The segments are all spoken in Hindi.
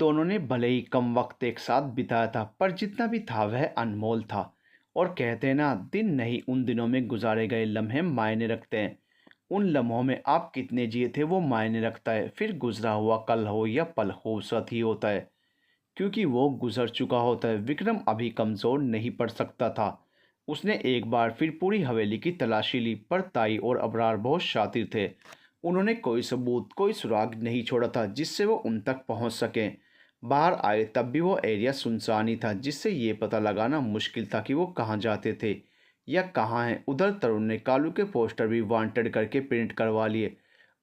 दोनों ने भले ही कम वक्त एक साथ बिताया था, पर जितना भी था वह अनमोल था। और कहते हैं ना, दिन नहीं, उन दिनों में गुजारे गए लम्हे मायने रखते हैं। उन लम्हों में आप कितने जिए थे वो मायने रखता है, फिर गुजरा हुआ कल हो या पल हो सत ही होता है, क्योंकि वो गुजर चुका होता है। विक्रम अभी कमज़ोर नहीं पड़ सकता था। उसने एक बार फिर पूरी हवेली की तलाशी ली, पर ताई और अबरार बहुत शातिर थे। उन्होंने कोई सबूत, कोई सुराग नहीं छोड़ा था जिससे वो उन तक पहुंच सकें। बाहर आए तब भी वो एरिया सुनसान ही था, जिससे ये पता लगाना मुश्किल था कि वो कहाँ जाते थे या कहाँ हैं। उधर तरुण ने कालू के पोस्टर भी वांटेड करके प्रिंट करवा लिए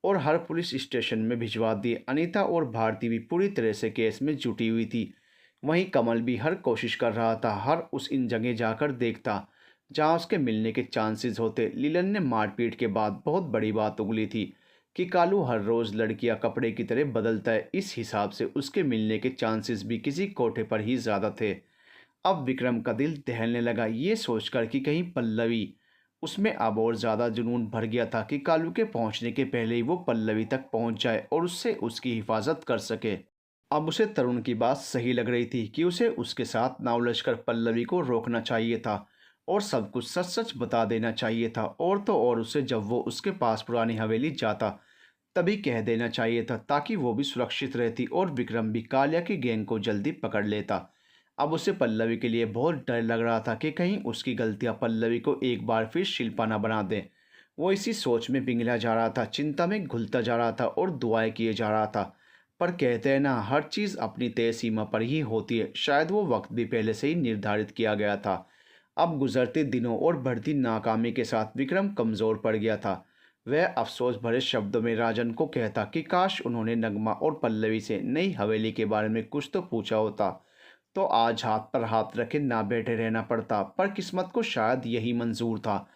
और हर पुलिस स्टेशन में भिजवा दिए। अनीता और भारती भी पूरी तरह से केस में जुटी हुई थी। वहीं कमल भी हर कोशिश कर रहा था, हर उस इन जगह जाकर देखता जहां उसके मिलने के चांसेस होते। लीलन ने मारपीट के बाद बहुत बड़ी बात उगली थी कि कालू हर रोज़ लड़कियां कपड़े की तरह बदलता है, इस हिसाब से उसके मिलने के चांसेस भी किसी कोठे पर ही ज़्यादा थे। अब विक्रम का दिल दहलने लगा ये सोचकर कि कहीं पल्लवी, उसमें अब और ज़्यादा जुनून भर गया था कि कालू के पहुंचने के पहले ही वो पल्लवी तक पहुंच जाए और उससे उसकी हिफाजत कर सके। अब उसे तरुण की बात सही लग रही थी कि उसे उसके साथ ना उलझकर पल्लवी को रोकना चाहिए था और सब कुछ सच सच बता देना चाहिए था। और तो और उसे जब वो उसके पास पुरानी हवेली जाता तभी कह देना चाहिए था, ताकि वो भी सुरक्षित रहती और विक्रम भी कालिया की गैंग को जल्दी पकड़ लेता। अब उसे पल्लवी के लिए बहुत डर लग रहा था कि कहीं उसकी गलतियां पल्लवी को एक बार फिर शिल्पा न बना दें। वो इसी सोच में पिघला जा रहा था, चिंता में घुलता जा रहा था और दुआएं किए जा रहा था। पर कहते हैं ना, हर चीज़ अपनी तय सीमा पर ही होती है। शायद वो वक्त भी पहले से ही निर्धारित किया गया था। अब गुजरते दिनों और बढ़ती नाकामी के साथ विक्रम कमज़ोर पड़ गया था। वह अफसोस भरे शब्दों में राजन को कहता कि काश उन्होंने नगमा और पल्लवी से नई हवेली के बारे में कुछ तो पूछा होता, तो आज हाथ पर हाथ रखे ना बैठे रहना पड़ता। पर किस्मत को शायद यही मंजूर था,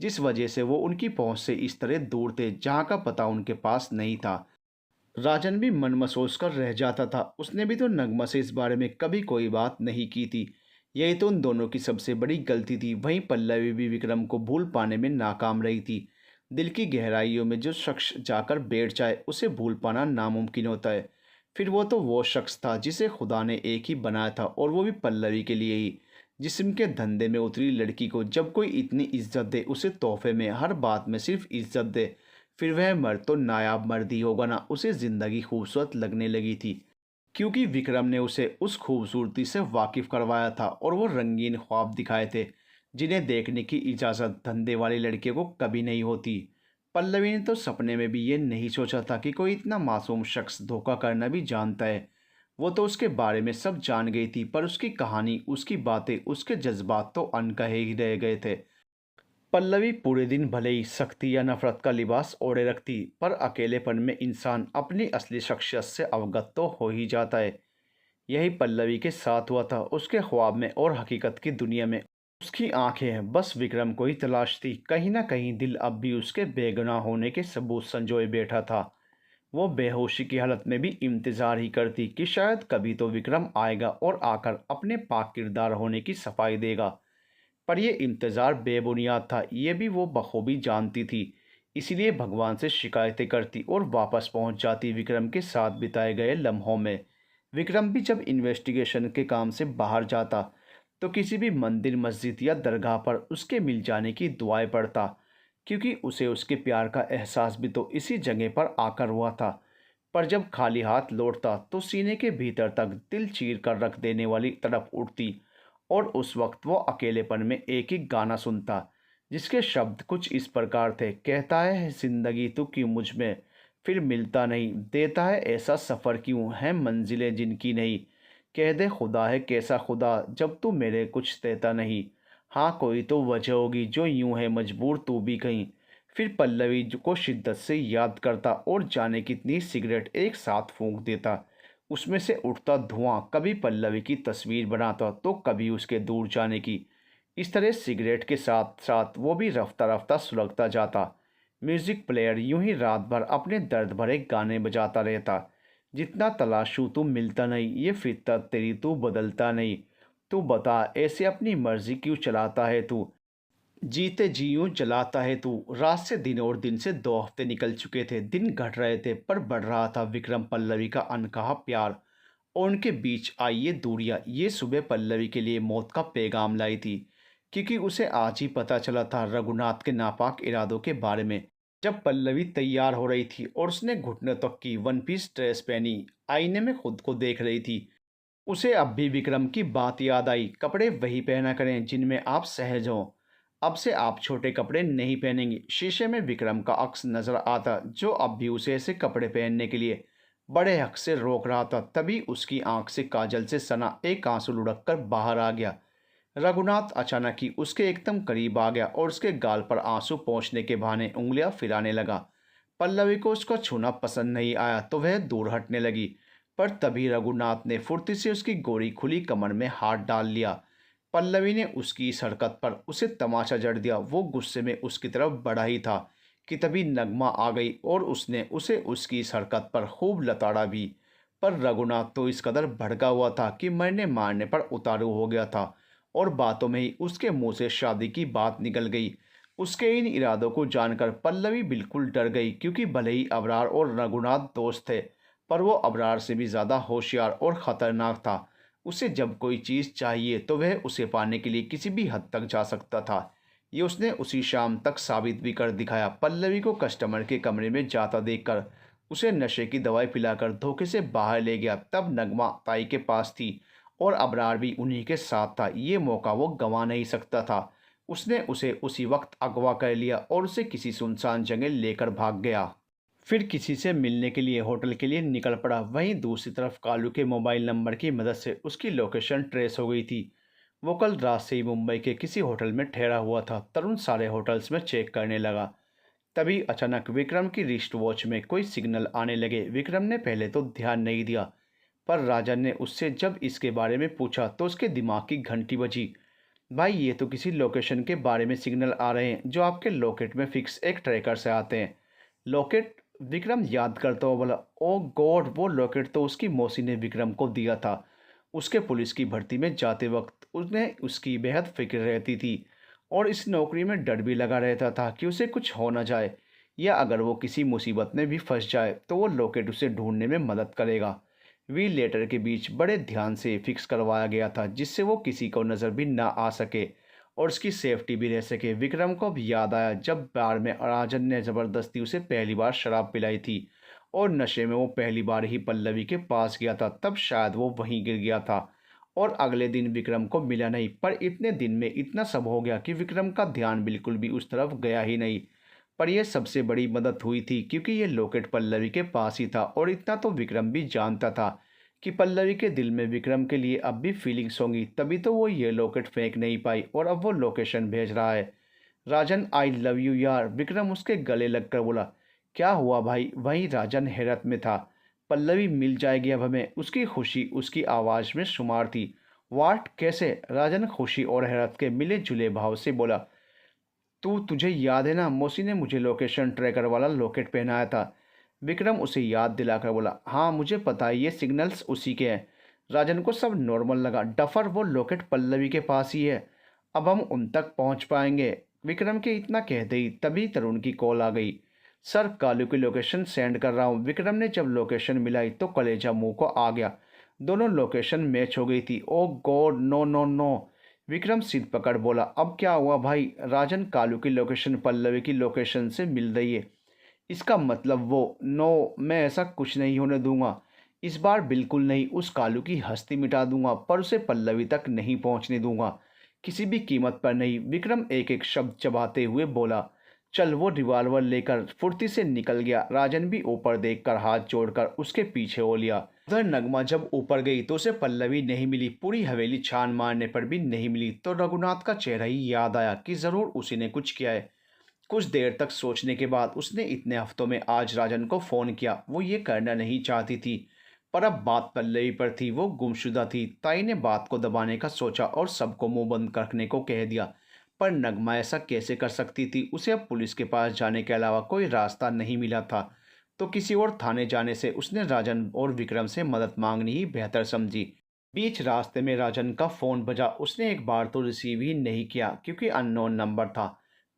जिस वजह से वो उनकी पहुंच से इस तरह दूर थे, जहां का पता उनके पास नहीं था। राजन भी मन मसोस कर रह जाता था। उसने भी तो नगमा से इस बारे में कभी कोई बात नहीं की थी। यही तो उन दोनों की सबसे बड़ी गलती थी। वहीं पल्लवी भी विक्रम को भूल पाने में नाकाम रही थी। दिल की गहराइयों में जो शख्स जाकर बैठ जाए उसे भूल पाना नामुमकिन होता है। फिर वो शख्स था जिसे खुदा ने एक ही बनाया था, और वो भी पल्लवी के लिए ही। जिस्म के धंधे में उतरी लड़की को जब कोई इतनी इज्जत दे, उसे तोहफे में हर बात में सिर्फ इज्जत दे, फिर वह मर्द तो नायाब मर्द ही होगा ना। उसे ज़िंदगी खूबसूरत लगने लगी थी, क्योंकि विक्रम ने उसे उस खूबसूरती से वाकिफ़ करवाया था और वो रंगीन ख्वाब दिखाए थे जिन्हें देखने की इजाज़त धंधे वाली लड़कियों को कभी नहीं होती। पल्लवी ने तो सपने में भी ये नहीं सोचा था कि कोई इतना मासूम शख्स धोखा करना भी जानता है। वो तो उसके बारे में सब जान गई थी, पर उसकी कहानी, उसकी बातें, उसके जज्बात तो अनकहे ही रह गए थे। पल्लवी पूरे दिन भले ही सख्ती या नफरत का लिबास ओढ़े रखती, पर अकेलेपन में इंसान अपनी असली शख्सियत से अवगत तो हो ही जाता है। यही पल्लवी के साथ हुआ था। उसके ख्वाब में और हकीकत की दुनिया में उसकी आंखें बस विक्रम को ही तलाश थी। कहीं ना कहीं दिल अब भी उसके बेगुनाह होने के सबूत संजोए बैठा था। वो बेहोशी की हालत में भी इंतज़ार ही करती कि शायद कभी तो विक्रम आएगा और आकर अपने पाक किरदार होने की सफाई देगा। पर यह इंतज़ार बेबुनियाद था, ये भी वो बखूबी जानती थी। इसीलिए भगवान से शिकायतें करती और वापस पहुंच जाती विक्रम के साथ बिताए गए लम्हों में। विक्रम भी जब इन्वेस्टिगेशन के काम से बाहर जाता तो किसी भी मंदिर, मस्जिद या दरगाह पर उसके मिल जाने की दुआएं पढ़ता, क्योंकि उसे उसके प्यार का एहसास भी तो इसी जगह पर आकर हुआ था। पर जब खाली हाथ लौटता तो सीने के भीतर तक दिल चीर कर रख देने वाली तड़प उठती। और उस वक्त वो अकेलेपन में एक ही गाना सुनता, जिसके शब्द कुछ इस प्रकार थे। कहता है जिंदगी तू क्यों मुझ में फिर मिलता नहीं, देता है ऐसा सफ़र क्यों है मंजिलें जिनकी नहीं। कह दे खुदा है कैसा खुदा जब तू मेरे कुछ देता नहीं। हाँ कोई तो वजह होगी जो यूं है मजबूर तू भी कहीं। फिर पल्लवी को शिद्दत से याद करता और जाने कितनी सिगरेट एक साथ फूंक देता। उसमें से उठता धुआं कभी पल्लवी की तस्वीर बनाता तो कभी उसके दूर जाने की। इस तरह सिगरेट के साथ साथ वो भी रफ्ता रफ्ता सुलगता जाता। म्यूज़िक प्लेयर यूं ही रात भर अपने दर्द भरे गाने बजाता रहता। जितना तलाशूं तू मिलता नहीं, ये फितरत तेरी तू बदलता नहीं। तू बता ऐसे अपनी मर्जी क्यों चलाता है तू, जीते जी यूं जलाता है तू। रात से दिन और दिन से 2 हफ्ते निकल चुके थे। दिन घट रहे थे पर बढ़ रहा था विक्रम पल्लवी का अनकहा प्यार। और उनके बीच आई ये दूरियां ये सुबह पल्लवी के लिए मौत का पैगाम लाई थी, क्योंकि उसे आज ही पता चला था रघुनाथ के नापाक इरादों के बारे में। जब पल्लवी तैयार हो रही थी और उसने घुटने तक की वन पीस ड्रेस पहनी, आईने में खुद को देख रही थी, उसे अब भी विक्रम की बात याद आई। कपड़े वही पहना करें जिनमें आप सहज हों। अब से आप छोटे कपड़े नहीं पहनेंगे। शीशे में विक्रम का अक्स नजर आता, जो अब भी उसे ऐसे कपड़े पहनने के लिए बड़े हक से रोक रहा था। तभी उसकी आंख से काजल से सना एक आंसू लुढ़क कर बाहर आ गया। रघुनाथ अचानक ही उसके एकदम करीब आ गया और उसके गाल पर आंसू पहुंचने के बहाने उंगलियां फिराने लगा। पल्लवी को उसका छूना पसंद नहीं आया तो वह दूर हटने लगी, पर तभी रघुनाथ ने फुर्ती से उसकी गोरी खुली कमर में हाथ डाल लिया। पल्लवी ने उसकी इस हरकत पर उसे तमाचा जड़ दिया। वो गुस्से में उसकी तरफ बढ़ा ही था कि तभी नगमा आ गई और उसने उसे उसकी इस हरकत पर खूब लताड़ा भी। पर रघुनाथ तो इस कदर भड़का हुआ था कि मरने मारने पर उतारू हो गया था, और बातों में ही उसके मुंह से शादी की बात निकल गई। उसके इन इरादों को जानकर पल्लवी बिल्कुल डर गई, क्योंकि भले ही अबरार और रघुनाथ दोस्त थे, पर वो अबरार से भी ज़्यादा होशियार और ख़तरनाक था। उसे जब कोई चीज़ चाहिए तो वह उसे पाने के लिए किसी भी हद तक जा सकता था। ये उसने उसी शाम तक साबित भी कर दिखाया। पल्लवी को कस्टमर के कमरे में जाता देखकर उसे नशे की दवाई पिलाकर धोखे से बाहर ले गया। तब नगमा ताई के पास थी और अबरार भी उन्हीं के साथ था। ये मौका वो गंवा नहीं सकता था। उसने उसे उसी वक्त अगवा कर लिया और उसे किसी सुनसान जगह लेकर भाग गया। फिर किसी से मिलने के लिए होटल के लिए निकल पड़ा। वहीं दूसरी तरफ कालू के मोबाइल नंबर की मदद से उसकी लोकेशन ट्रेस हो गई थी। वो कल रात से ही मुंबई के किसी होटल में ठहरा हुआ था। तरुण सारे होटल्स में चेक करने लगा। तभी अचानक विक्रम की रिस्ट वॉच में कोई सिग्नल आने लगे। विक्रम ने पहले तो ध्यान नहीं दिया, पर राजन ने उससे जब इसके बारे में पूछा तो उसके दिमाग की घंटी बजी। भाई, ये तो किसी लोकेशन के बारे में सिग्नल आ रहे हैं जो आपके लॉकेट में फिक्स एक ट्रैकर से आते हैं। लॉकेट? विक्रम याद करता हुआ बोला, ओ गॉड, वो लॉकेट तो उसकी मौसी ने विक्रम को दिया था। उसके पुलिस की भर्ती में जाते वक्त उन्हें उसकी बेहद फिक्र रहती थी, और इस नौकरी में डर भी लगा रहता था कि उसे कुछ हो न जाए, या अगर वो किसी मुसीबत में भी फंस जाए तो वो लॉकेट उसे ढूंढने में मदद करेगा। व्हील लेटर के बीच बड़े ध्यान से फिक्स करवाया गया था, जिससे वो किसी को नज़र भी ना आ सके और उसकी सेफ्टी भी रह सके। विक्रम को भी याद आया जब बार में राजन ने ज़बरदस्ती उसे पहली बार शराब पिलाई थी और नशे में वो पहली बार ही पल्लवी के पास गया था। तब शायद वो वहीं गिर गया था और अगले दिन विक्रम को मिला नहीं। पर इतने दिन में इतना सब हो गया कि विक्रम का ध्यान बिल्कुल भी उस तरफ गया ही नहीं। पर यह सबसे बड़ी मदद हुई थी, क्योंकि ये लॉकेट पल्लवी के पास ही था, और इतना तो विक्रम भी जानता था कि पल्लवी के दिल में विक्रम के लिए अब भी फीलिंग्स होंगी। तभी तो वो ये लॉकेट फेंक नहीं पाई और अब वो लोकेशन भेज रहा है। राजन, आई लव यू यार, विक्रम उसके गले लगकर बोला। क्या हुआ भाई? वहीं राजन हैरत में था। पल्लवी मिल जाएगी अब हमें, उसकी खुशी उसकी आवाज़ में शुमार थी। वाट? कैसे? राजन खुशी और हैरत के मिले जुले भाव से बोला। तुझे याद है ना, मौसी ने मुझे लोकेशन ट्रैकर वाला लॉकेट पहनाया था। विक्रम उसे याद दिलाकर बोला, हाँ मुझे पता है, ये सिग्नल्स उसी के हैं। राजन को सब नॉर्मल लगा। डफर, वो लॉकेट पल्लवी के पास ही है, अब हम उन तक पहुंच पाएंगे। विक्रम के इतना कहते ही तभी तरुण की कॉल आ गई। सर, कालू की लोकेशन सेंड कर रहा हूँ। विक्रम ने जब लोकेशन मिलाई तो कलेजा मुंह को आ गया। दोनों लोकेशन मैच हो गई थी। Oh God, no no no, Vikram सिर पकड़ बोला। अब क्या हुआ भाई? राजन, कालू की लोकेशन पल्लवी की लोकेशन से मिल रही है। इसका मतलब वो? नो, मैं ऐसा कुछ नहीं होने दूंगा। इस बार बिल्कुल नहीं। उस कालू की हस्ती मिटा दूंगा, पर उसे पल्लवी तक नहीं पहुंचने दूंगा, किसी भी कीमत पर नहीं। विक्रम एक एक शब्द चबाते हुए बोला। चल, वो रिवॉल्वर लेकर फुर्ती से निकल गया। राजन भी ऊपर देखकर हाथ जोड़कर उसके पीछे हो लिया। उधर नगमा जब ऊपर गई तो उसे पल्लवी नहीं मिली। पूरी हवेली छान मारने पर भी नहीं मिली। तो रघुनाथ का चेहरा ही याद आया कि ज़रूर उसी ने कुछ किया है। कुछ देर तक सोचने के बाद उसने इतने हफ्तों में आज राजन को फ़ोन किया। वो ये करना नहीं चाहती थी, पर अब बात पल्लवी पर थी। वो गुमशुदा थी। ताई ने बात को दबाने का सोचा और सबको मुंह बंद रखने को कह दिया, पर नगमा ऐसा कैसे कर सकती थी? उसे अब पुलिस के पास जाने के अलावा कोई रास्ता नहीं मिला था, तो किसी और थाने जाने से उसने राजन और विक्रम से मदद मांगनी ही बेहतर समझी। बीच रास्ते में राजन का फ़ोन बजा। उसने एक बार तो रिसीव ही नहीं किया, क्योंकि अननोन नंबर था।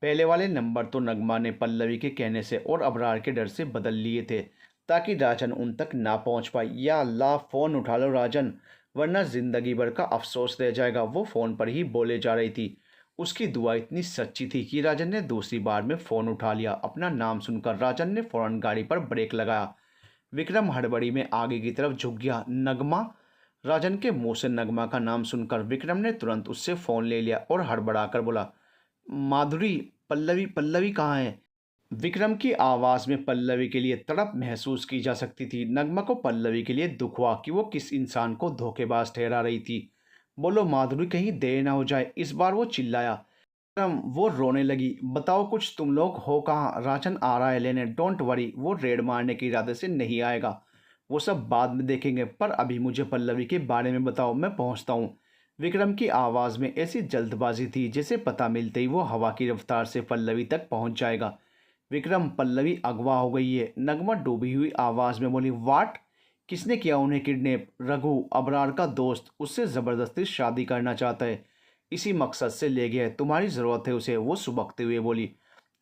पहले वाले नंबर तो नगमा ने पल्लवी के कहने से और अबरार के डर से बदल लिए थे। ताकि राजन उन तक ना पहुंच पाए। या अल्लाह, फ़ोन उठा लो राजन, वरना ज़िंदगी भर का अफसोस रह जाएगा। वो फ़ोन पर ही बोले जा रही थी। उसकी दुआ इतनी सच्ची थी कि राजन ने दूसरी बार में फ़ोन उठा लिया। अपना नाम सुनकर राजन ने फ़ौरन गाड़ी पर ब्रेक लगाया। विक्रम हड़बड़ी में आगे की तरफ झुक गया। नगमा। राजन के मुंह से नगमा का नाम सुनकर विक्रम ने तुरंत उससे फ़ोन ले लिया और हड़बड़ाकर बोला, माधुरी, पल्लवी, पल्लवी कहाँ है? विक्रम की आवाज़ में पल्लवी के लिए तड़प महसूस की जा सकती थी। नगमा को पल्लवी के लिए दुख हुआ कि वो किस इंसान को धोखेबाज ठहरा रही थी। बोलो माधुरी, कहीं देर ना हो जाए, इस बार वो चिल्लाया। विक्रम, वो रोने लगी। बताओ कुछ, तुम लोग हो कहाँ? राजन आ रहा है लेने। डोंट वरी, वो रेड मारने के इरादे से नहीं आएगा। वो सब बाद में देखेंगे, पर अभी मुझे पल्लवी के बारे में बताओ, मैं पहुँचता हूँ। विक्रम की आवाज़ में ऐसी जल्दबाजी थी जैसे पता मिलते ही वो हवा की रफ्तार से पल्लवी तक पहुँच जाएगा। विक्रम, पल्लवी अगवा हो गई है। नगमा डूबी हुई आवाज़ में बोली। वाट? किसने किया उन्हें किडनैप? रघु, अबरार का दोस्त, उससे ज़बरदस्ती शादी करना चाहता है। इसी मकसद से ले गया है। तुम्हारी ज़रूरत है उसे, वो सुबकते हुए बोली।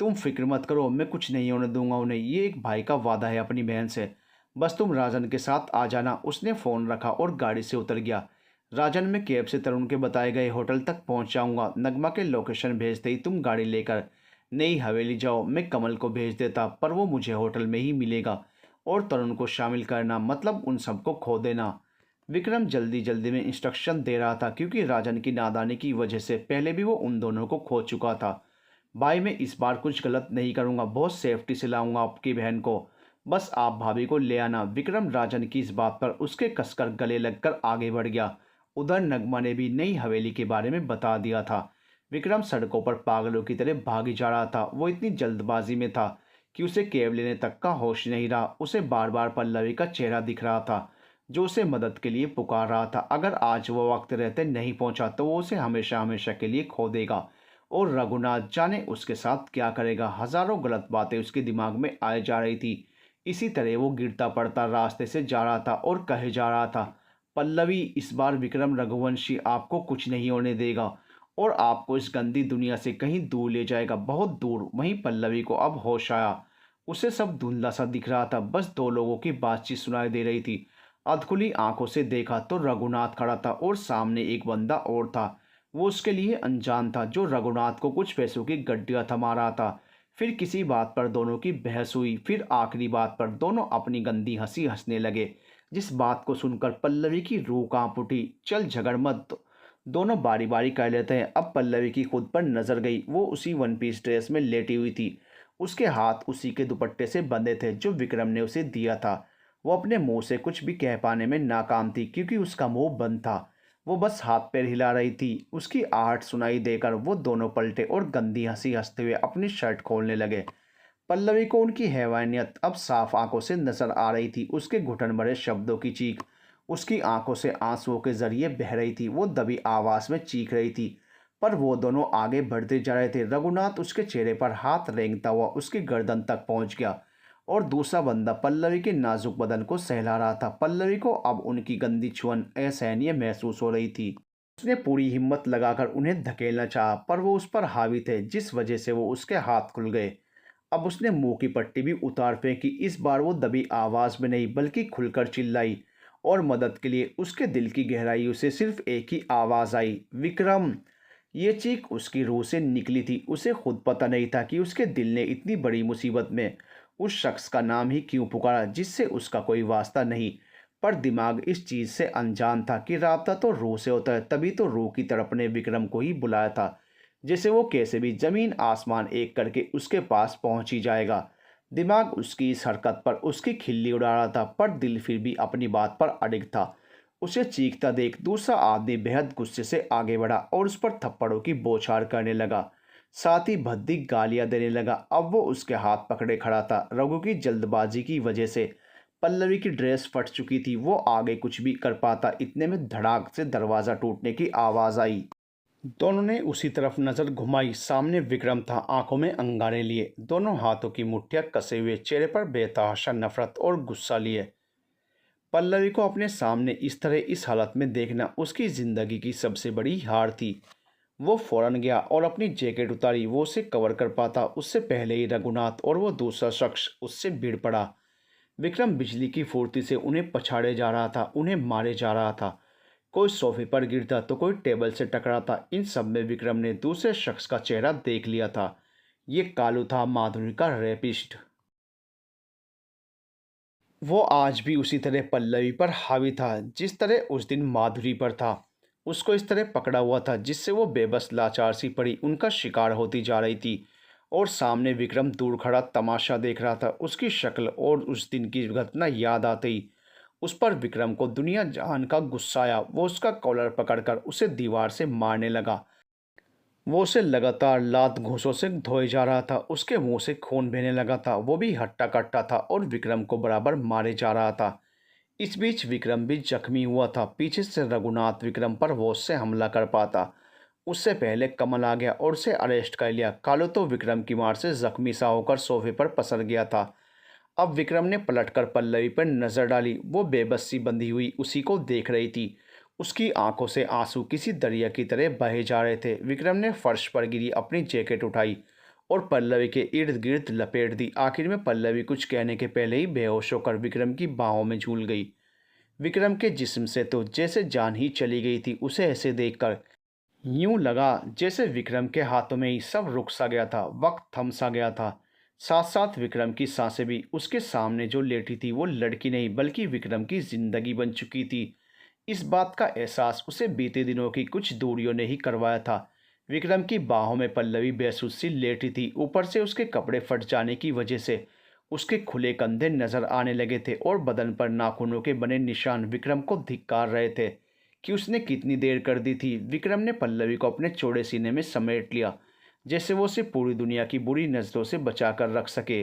तुम फिक्र मत करो, मैं कुछ नहीं होने दूंगा उन्हें। ये एक भाई का वादा है अपनी बहन से। बस तुम राजन के साथ आ जाना। उसने फ़ोन रखा और गाड़ी से उतर गया। राजन, मैं कैब से तरुण के बताए गए होटल तक पहुंच जाऊंगा। नगमा के लोकेशन भेजते ही तुम गाड़ी लेकर नई हवेली जाओ। मैं कमल को भेज देता, पर वो मुझे होटल में ही मिलेगा। और तरुण को शामिल करना मतलब उन सबको खो देना। विक्रम जल्दी जल्दी में इंस्ट्रक्शन दे रहा था, क्योंकि राजन की नादानी की वजह से पहले भी वो उन दोनों को खो चुका था। भाई, मैं इस बार कुछ गलत नहीं करूँगा। बहुत सेफ्टी से लाऊंगा आपकी बहन को। बस आप भाभी को ले आना। विक्रम राजन की इस बात पर उसके कसकर गले लगकर आगे बढ़ गया। उधर नगमा ने भी नई हवेली के बारे में बता दिया था। विक्रम सड़कों पर पागलों की तरह भागी जा रहा था। वो इतनी जल्दबाजी में था कि उसे कैब लेने तक का होश नहीं रहा। उसे बार बार पल्लवी का चेहरा दिख रहा था, जो उसे मदद के लिए पुकार रहा था। अगर आज वो वक्त रहते नहीं पहुंचा तो वो उसे हमेशा हमेशा के लिए खो देगा। और रघुनाथ जाने उसके साथ क्या करेगा। हजारों गलत बातें उसके दिमाग में आए जा रही थी। इसी तरह वो गिरता पड़ता रास्ते से जा रहा था और कहे जा रहा था, पल्लवी, इस बार विक्रम रघुवंशी आपको कुछ नहीं होने देगा और आपको इस गंदी दुनिया से कहीं दूर ले जाएगा, बहुत दूर। वहीं पल्लवी को अब होश आया। उसे सब धुंधला सा दिख रहा था। बस दो लोगों की बातचीत सुनाई दे रही थी। अधखुली आंखों से देखा तो रघुनाथ खड़ा था और सामने एक बंदा और था। वो उसके लिए अनजान था, जो रघुनाथ को कुछ पैसों की गड्डियां थमा रहा था। फिर किसी बात पर दोनों की बहस हुई। फिर आखिरी बात पर दोनों अपनी गंदी हंसी हंसने लगे, जिस बात को सुनकर पल्लवी की रूह कांप उठी। चल झगड़ मत, दोनों बारी बारी कर लेते हैं। अब पल्लवी की खुद पर नजर गई। वो उसी वन पीस ड्रेस में लेटी हुई थी। उसके हाथ उसी के दुपट्टे से बंधे थे जो विक्रम ने उसे दिया था। वो अपने मुंह से कुछ भी कह पाने में नाकाम थी, क्योंकि उसका मुंह बंद था। वो बस हाथ पैर हिला रही थी। उसकी आहट सुनाई देकर वो दोनों पलटे और गंदी हंसी हंसते हुए अपनी शर्ट खोलने लगे। पल्लवी को उनकी हैवानियत अब साफ आंखों से नजर आ रही थी। उसके घुटन भरे शब्दों की चीख उसकी आंखों से आंसुओं के जरिए बह रही थी। वो दबी आवाज में चीख रही थी, पर वो दोनों आगे बढ़ते जा रहे थे। रघुनाथ उसके चेहरे पर हाथ रेंगता हुआ उसकी गर्दन तक पहुंच गया और दूसरा बंदा पल्लवी के नाजुक बदन को सहला रहा था। पल्लवी को अब उनकी गंदी छुअन असहनीय महसूस हो रही थी। उसने पूरी हिम्मत लगाकर उन्हें धकेलना चाहा, पर वो उस पर हावी थे, जिस वजह से वो उसके हाथ खुल गए। अब उसने मुंह की पट्टी भी उतार फेंकी। इस बार वो दबी आवाज में नहीं, बल्कि खुलकर चिल्लाई, और मदद के लिए उसके दिल की गहराइयों से सिर्फ एक ही आवाज आई, विक्रम। ये चीख उसकी रूह से निकली थी। उसे खुद पता नहीं था कि उसके दिल ने इतनी बड़ी मुसीबत में उस शख्स का नाम ही क्यों पुकारा, जिससे उसका कोई वास्ता नहीं। पर दिमाग इस चीज से अनजान था कि राब्ता तो रूह से होता है। तभी तो रूह की तरफ ने विक्रम को ही बुलाया था, जैसे वो कैसे भी जमीन आसमान एक करके उसके पास पहुंच ही जाएगा। दिमाग उसकी इस हरकत पर उसकी खिल्ली उड़ा रहा था, पर दिल फिर भी अपनी बात पर अडिग था। उसे चीखता देख दूसरा आदमी बेहद गुस्से से आगे बढ़ा और उस पर थप्पड़ों की बौछार करने लगा, साथ ही भद्दी गालियां देने लगा। अब वो उसके हाथ पकड़े खड़ा था। रघु की जल्दबाजी की वजह से पल्लवी की ड्रेस फट चुकी थी। वो आगे कुछ भी कर पाता, इतने में धड़ाक से दरवाज़ा टूटने की आवाज़ आई। दोनों ने उसी तरफ नजर घुमाई। सामने विक्रम था, आंखों में अंगारे लिए, दोनों हाथों की मुट्ठियां कसे हुए, चेहरे पर बेतहाशा नफरत और गुस्सा लिए। पल्लवी को अपने सामने इस तरह इस हालत में देखना उसकी जिंदगी की सबसे बड़ी हार थी। वो फौरन गया और अपनी जैकेट उतारी। वो उसे कवर कर पाता उससे पहले ही रघुनाथ और वो दूसरा शख्स उससे भिड़ पड़ा। विक्रम बिजली की फुर्ती से उन्हें पछाड़े जा रहा था, उन्हें मारे जा रहा था। कोई सोफे पर गिरता तो कोई टेबल से टकराता। इन सब में विक्रम ने दूसरे शख्स का चेहरा देख लिया था। ये कालू था, माधुरी का रेपिस्ट। वो आज भी उसी तरह पल्लवी पर हावी था, जिस तरह उस दिन माधुरी पर था। उसको इस तरह पकड़ा हुआ था जिससे वो बेबस लाचार सी पड़ी उनका शिकार होती जा रही थी। और सामने विक्रम दूर खड़ा तमाशा देख रहा था। उसकी शक्ल और उस दिन की घटना याद आते ही उस पर विक्रम को दुनिया जहान का गुस्सा आया। वो उसका कॉलर पकड़कर उसे दीवार से मारने लगा। वो उसे लगातार लात घूंसों से धोए जा रहा था। उसके मुंह से खून बहने लगा था। वो भी हट्टा कट्टा था और विक्रम को बराबर मारे जा रहा था। इस बीच विक्रम भी जख्मी हुआ था। पीछे से रघुनाथ विक्रम पर होश से हमला कर पाता उससे पहले कमल आ गया और उसे अरेस्ट कर लिया। कालू तो विक्रम की मार से जख्मी सा होकर सोफे पर पसर गया था। अब विक्रम ने पलटकर पल्लवी पर नजर डाली। वो बेबस सी बंधी हुई उसी को देख रही थी। उसकी आंखों से आंसू किसी दरिया की तरह बहे जा रहे थे। विक्रम ने फर्श पर गिरी अपनी जैकेट उठाई और पल्लवी के इर्द गिर्द लपेट दी। आखिर में पल्लवी कुछ कहने के पहले ही बेहोश होकर विक्रम की बाहों में झूल गई। विक्रम के जिस्म से तो जैसे जान ही चली गई थी। उसे ऐसे देखकर यूं लगा जैसे विक्रम के हाथों में ही सब रुक सा गया था, वक्त थम सा गया था। साथ साथ विक्रम की सांसें भी। उसके सामने जो लेटी थी वो लड़की नहीं बल्कि विक्रम की जिंदगी बन चुकी थी। इस बात का एहसास उसे बीते दिनों की कुछ दूरियों ने ही करवाया था। विक्रम की बाहों में पल्लवी बेसुध सी लेटी थी। ऊपर से उसके कपड़े फट जाने की वजह से उसके खुले कंधे नजर आने लगे थे और बदन पर नाखूनों के बने निशान विक्रम को धिक्कार रहे थे कि उसने कितनी देर कर दी थी। विक्रम ने पल्लवी को अपने चौड़े सीने में समेट लिया, जैसे वो उसे पूरी दुनिया की बुरी नज़रों से बचा कर रख सके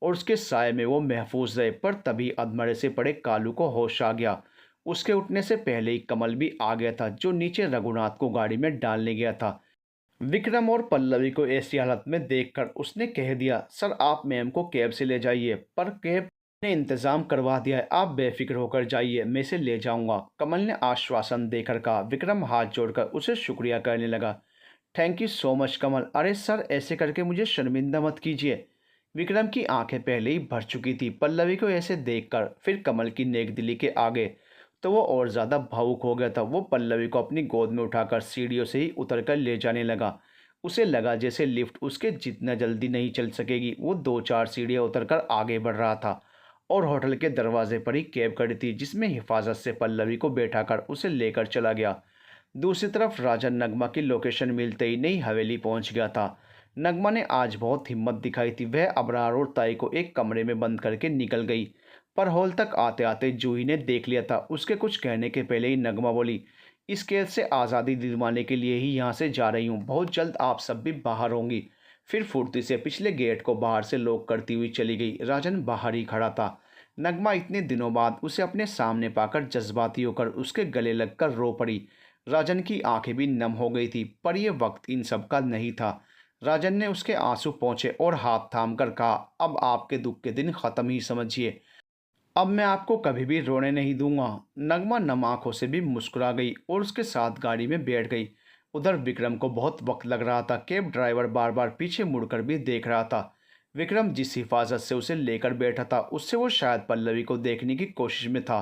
और उसके साय में वो महफूज रहे। पर तभी अधमरे से पड़े कालू को होश आ गया। उसके उठने से पहले ही कमल भी आ गया था, जो नीचे रघुनाथ को गाड़ी में डालने गया था। विक्रम और पल्लवी को ऐसी हालत में देखकर उसने कह दिया, सर आप मैम को कैब से ले जाइए। पर कैब ने इंतज़ाम करवा दिया है, आप बेफिक्र होकर जाइए, मैं इसे ले जाऊंगा। कमल ने आश्वासन देकर कहा। विक्रम हाथ जोड़कर उसे शुक्रिया करने लगा। थैंक यू सो मच कमल। अरे सर ऐसे करके मुझे शर्मिंदा मत कीजिए। विक्रम की आंखें पहले ही भर चुकी थी। पल्लवी को ऐसे देखकर फिर कमल की नेकदिली के आगे तो वो और ज़्यादा भावुक हो गया था। वो पल्लवी को अपनी गोद में उठाकर सीढ़ियों से ही उतरकर ले जाने लगा। उसे लगा जैसे लिफ्ट उसके जितना जल्दी नहीं चल सकेगी। वो दो चार सीढ़ियाँ उतरकर आगे बढ़ रहा था और होटल के दरवाजे पर ही कैब खड़ी थी, जिसमें हिफाजत से पल्लवी को बैठाकर उसे लेकर चला गया। दूसरी तरफ राजन नगमा की लोकेशन मिलते ही नई हवेली पहुंच गया था। नगमा ने आज बहुत हिम्मत दिखाई थी। वह अबरार और ताई को एक कमरे में बंद करके निकल गई। पर हॉल तक आते आते जूही ने देख लिया था। उसके कुछ कहने के पहले ही नगमा बोली, इस कैद से आज़ादी दिलवाने के लिए ही यहाँ से जा रही हूँ। बहुत जल्द आप सब भी बाहर होंगी। फिर फुर्ती से पिछले गेट को बाहर से लॉक करती हुई चली गई। राजन बाहर ही खड़ा था। नगमा इतने दिनों बाद उसे अपने सामने पाकर जज्बाती होकर उसके गले लगकर रो पड़ी। राजन की आंखें भी नम हो गई थी। पर यह वक्त इन सब का नहीं था। राजन ने उसके आंसू पोंछे और हाथ थाम कर कहा, अब आपके दुख के दिन ख़त्म ही समझिए। अब मैं आपको कभी भी रोने नहीं दूंगा। नगमा नम आंखों से भी मुस्कुरा गई और उसके साथ गाड़ी में बैठ गई। उधर विक्रम को बहुत वक्त लग रहा था। कैब ड्राइवर बार बार पीछे मुड़कर भी देख रहा था। विक्रम जिस हिफाजत से उसे लेकर बैठा था उससे वो शायद पल्लवी को देखने की कोशिश में था।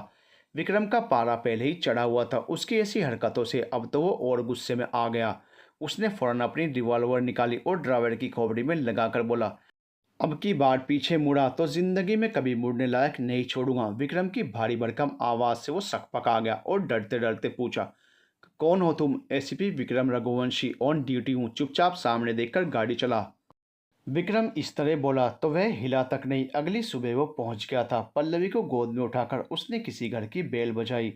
विक्रम का पारा पहले ही चढ़ा हुआ था। उसकी ऐसी हरकतों से अब तो वो और गुस्से में आ गया। उसने फौरन अपनी रिवॉल्वर निकाली और ड्राइवर की खोपड़ी में लगाकर बोला, अब की बार पीछे मुड़ा तो जिंदगी में कभी मुड़ने लायक नहीं छोड़ूंगा। विक्रम की भारी भरकम आवाज से वो सकपका गया और डरते डरते पूछा, कौन हो तुम? ACP Vikram Raghuvanshi, on duty हूँ। चुपचाप सामने देखकर गाड़ी चला। विक्रम इस तरह बोला तो वह हिला तक नहीं। अगली सुबह वो पहुंच गया था। पल्लवी को गोद में उठाकर उसने किसी घर की बेल बजाई,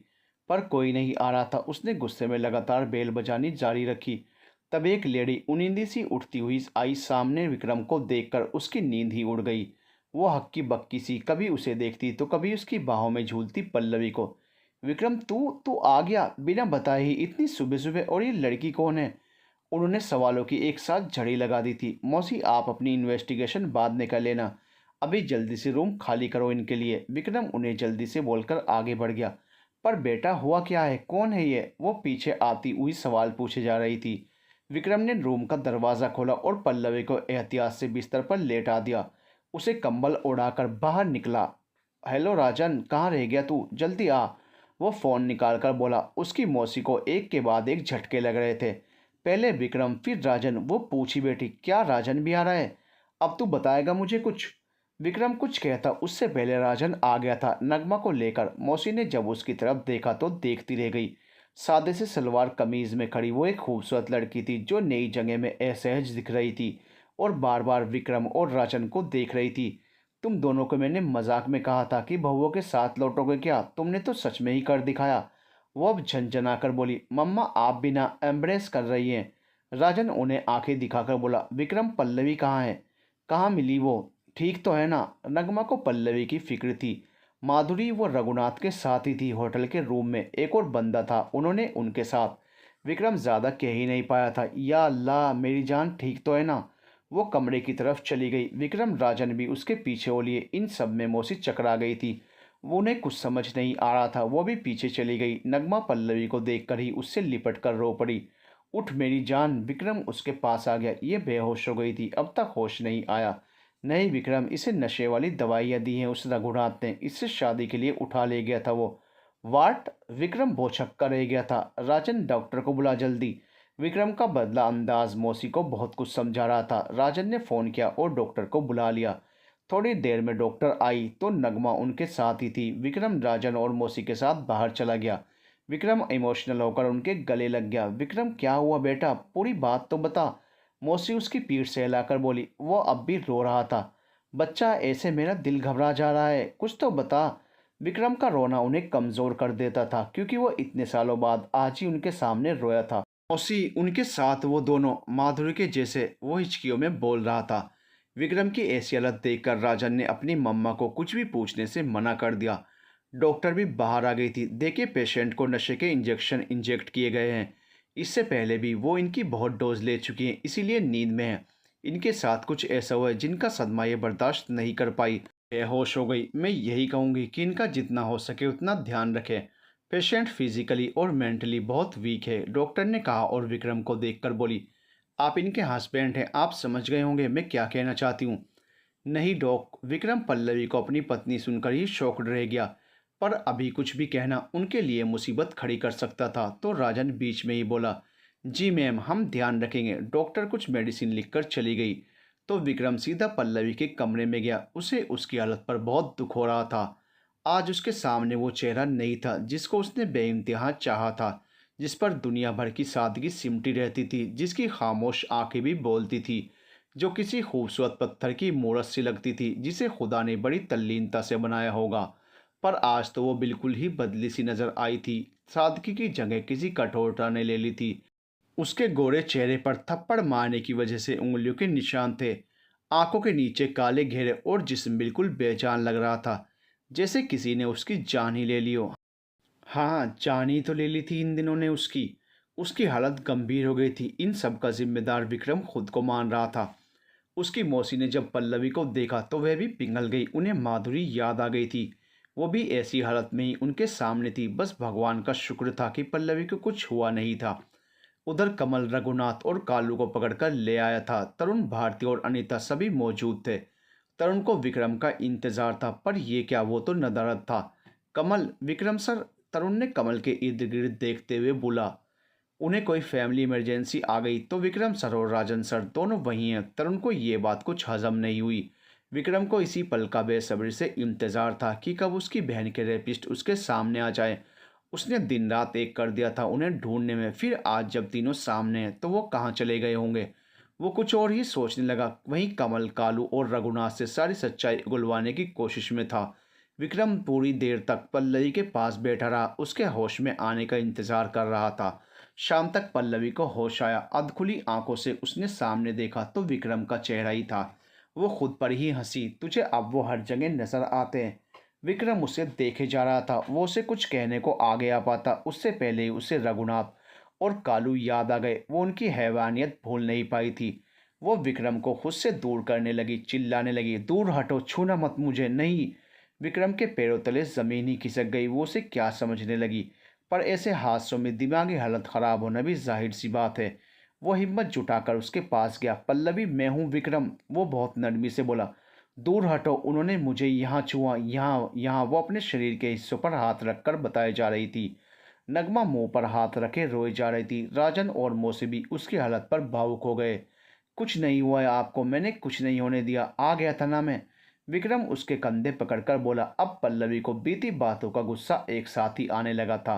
पर कोई नहीं आ रहा था। उसने गुस्से में लगातार बेल बजानी जारी रखी। तब एक लेडी उनिंदी सी उठती हुई आई। सामने विक्रम को देखकर उसकी नींद ही उड़ गई। वो हक्की बक्की सी कभी उसे देखती तो कभी उसकी बाहों में झूलती पल्लवी को। विक्रम, तू तू आ गया बिना बताए ही इतनी सुबह सुबह, और ये लड़की कौन है? उन्होंने सवालों की एक साथ झड़ी लगा दी थी। मौसी आप अपनी इन्वेस्टिगेशन बाद में कर लेना, अभी जल्दी से रूम खाली करो इनके लिए। विक्रम उन्हें जल्दी से बोलकर आगे बढ़ गया। पर बेटा हुआ क्या है? कौन है ये? वो पीछे आती हुई सवाल पूछे जा रही थी। विक्रम ने रूम का दरवाज़ा खोला और पल्लवी को एहतियात से बिस्तर पर लेटा दिया। उसे कंबल ओढ़ाकर बाहर निकला। हेलो राजन, कहाँ रह गया तू? जल्दी आ। वो फ़ोन निकाल कर बोला। उसकी मौसी को एक के बाद एक झटके लग रहे थे। पहले विक्रम, फिर राजन। वो पूछी बैठी, क्या राजन भी आ रहा है? अब तू बताएगा मुझे कुछ? विक्रम कुछ कहता उससे पहले राजन आ गया था नगमा को लेकर। मौसी ने जब उसकी तरफ देखा तो देखती रह गई। सादे से सलवार कमीज़ में खड़ी वो एक खूबसूरत लड़की थी जो नई जगह में असहज दिख रही थी और बार बार विक्रम और राजन को देख रही थी। तुम दोनों को मैंने मजाक में कहा था कि बहुओं के साथ लौटोगे, क्या तुमने तो सच में ही कर दिखाया। वो अब झंझना कर बोली, मम्मा आप भी ना एम्ब्रेस कर रही हैं। राजन उन्हें आंखें दिखाकर बोला, विक्रम पल्लवी कहाँ है? कहाँ मिली वो? ठीक तो है ना? नगमा को पल्लवी की फिक्र थी। माधुरी वो रघुनाथ के साथ ही थी। होटल के रूम में एक और बंदा था, उन्होंने उनके साथ। विक्रम ज़्यादा कह ही नहीं पाया था। या अल्लाह, मेरी जान ठीक तो है ना? वो कमरे की तरफ चली गई। विक्रम राजन भी उसके पीछे हो लिए। इन सब में मौसी चकरा गई थी। वो उन्हें कुछ समझ नहीं आ रहा था। वो भी पीछे चली गई। नगमा पल्लवी को देखकर ही उससे लिपट कर रो पड़ी। उठ मेरी जान। विक्रम उसके पास आ गया। ये बेहोश हो गई थी, अब तक होश नहीं आया। नहीं विक्रम, इसे नशे वाली दवाइयाँ दी हैं उस रघुनाथ ने। इससे शादी के लिए उठा ले गया था वो। वाट? विक्रम भौचक्का रह गया था। राजन डॉक्टर को बुला जल्दी। विक्रम का बदला अंदाज मौसी को बहुत कुछ समझा रहा था। राजन ने फ़ोन किया और डॉक्टर को बुला लिया। थोड़ी देर में डॉक्टर आई तो नगमा उनके साथ ही थी। विक्रम राजन और मौसी के साथ बाहर चला गया। विक्रम इमोशनल होकर उनके गले लग गया। विक्रम क्या हुआ बेटा, पूरी बात तो बता। मौसी उसकी पीठ से हिलाकर बोली। वो अब भी रो रहा था। बच्चा, ऐसे मेरा दिल घबरा जा रहा है, कुछ तो बता। विक्रम का रोना उन्हें कमज़ोर कर देता था क्योंकि वो इतने सालों बाद आज ही उनके सामने रोया था। मौसी उनके साथ वो दोनों माधुरी के जैसे वो हिचकियों में बोल रहा था। विक्रम की ऐसी हालत देखकर राजन ने अपनी मम्मा को कुछ भी पूछने से मना कर दिया। डॉक्टर भी बाहर आ गई थी। देखिए, पेशेंट को नशे के इंजेक्शन इंजेक्ट किए गए हैं। इससे पहले भी वो इनकी बहुत डोज ले चुकी हैं, इसीलिए नींद में है। इनके साथ कुछ ऐसा हुआ है जिनका सदमा ये बर्दाश्त नहीं कर पाई, बेहोश हो गई। मैं यही कहूँगी कि इनका जितना हो सके उतना ध्यान रखें। पेशेंट फिजिकली और मेंटली बहुत वीक है, डॉक्टर ने कहा और विक्रम को देखकर बोली, आप इनके हस्बैंड हैं, आप समझ गए होंगे मैं क्या कहना चाहती हूँ। नहीं डॉक। विक्रम पल्लवी को अपनी पत्नी सुनकर ही शॉक्ड रह गया। पर अभी कुछ भी कहना उनके लिए मुसीबत खड़ी कर सकता था। तो राजन बीच में ही बोला, जी मैम, हम ध्यान रखेंगे। डॉक्टर कुछ मेडिसिन लिखकर चली गई तो विक्रम सीधा पल्लवी के कमरे में गया। उसे उसकी हालत पर बहुत दुख हो रहा था। आज उसके सामने वो चेहरा नहीं था जिसको उसने बेइंतहा चाहा था, जिस पर दुनिया भर की सादगी सिमटी रहती थी, जिसकी खामोश आंखें भी बोलती थी, जो किसी खूबसूरत पत्थर की मूरत सी लगती थी जिसे खुदा ने बड़ी तल्लीनता से बनाया होगा। पर आज तो वो बिल्कुल ही बदली सी नजर आई थी। सादगी की जगह किसी कठोरता ने ले ली थी। उसके गोरे चेहरे पर थप्पड़ मारने की वजह से उंगलियों के निशान थे। आंखों के नीचे काले घेरे और जिस्म बिल्कुल बेजान लग रहा था, जैसे किसी ने उसकी जान ही ले ली हो। हाँ, जान ही तो ले ली थी इन दिनों ने उसकी। उसकी हालत गंभीर हो गई थी। इन सब का जिम्मेदार विक्रम खुद को मान रहा था। उसकी मौसी ने जब पल्लवी को देखा तो वह भी पिघल गई। उन्हें माधुरी याद आ गई थी। वो भी ऐसी हालत में ही उनके सामने थी। बस भगवान का शुक्र था कि पल्लवी को कुछ हुआ नहीं था। उधर कमल रघुनाथ और कालू को पकड़कर ले आया था। तरुण, भारती और अनीता सभी मौजूद थे। तरुण को विक्रम का इंतजार था, पर यह क्या, वो तो नदारद था। कमल, विक्रम सर। तरुण ने कमल के इर्द गिर्द देखते हुए बोला। उन्हें कोई फैमिली इमरजेंसी आ गई तो विक्रम सर और राजन सर दोनों वहीं हैं। तरुण को ये बात कुछ हजम नहीं हुई। विक्रम को इसी पल का बेसब्री से इंतजार था कि कब उसकी बहन के रेपिस्ट उसके सामने आ जाए। उसने दिन रात एक कर दिया था उन्हें ढूंढने में। फिर आज जब तीनों सामने हैं तो वो कहाँ चले गए होंगे? वो कुछ और ही सोचने लगा। वहीं कमल कालू और रघुनाथ से सारी सच्चाई उगलवाने की कोशिश में था। विक्रम पूरी देर तक पल्लवी के पास बैठा रहा, उसके होश में आने का इंतजार कर रहा था। शाम तक पल्लवी को होश आया। अधखुली आंखों से उसने सामने देखा तो विक्रम का चेहरा ही था। वो खुद पर ही हंसी। तुझे अब वो हर जगह नजर आते हैं। विक्रम उसे देखे जा रहा था। वो उसे कुछ कहने को आगे आ पाता उससे पहले ही उसे रघुनाथ और कालू याद आ गए। वो उनकी हैवानियत भूल नहीं पाई थी। वो विक्रम को खुद से दूर करने लगी, चिल्लाने लगी, दूर हटो, छूना मत मुझे, नहीं। विक्रम के पैरों तले जमीन ही खिसक गई। वो उसे क्या समझने लगी? पर ऐसे हादसों में दिमागी हालत खराब होना भी जाहिर सी बात है। वो हिम्मत जुटाकर उसके पास गया। पल्लवी, मैं हूँ विक्रम। वो बहुत नरमी से बोला। दूर हटो, उन्होंने मुझे यहाँ छुआ, यहाँ यहाँ। वो अपने शरीर के हिस्सों पर हाथ रखकर बताई जा रही थी। नगमा मुंह पर हाथ रखे रोई जा रही थी। राजन और मौसी भी उसकी हालत पर भावुक हो गए। कुछ नहीं हुआ है आपको, मैंने कुछ नहीं होने दिया, आ गया था ना मैं। विक्रम उसके कंधे पकड़कर बोला। अब पल्लवी को बीती बातों का गुस्सा एक साथ ही आने लगा था।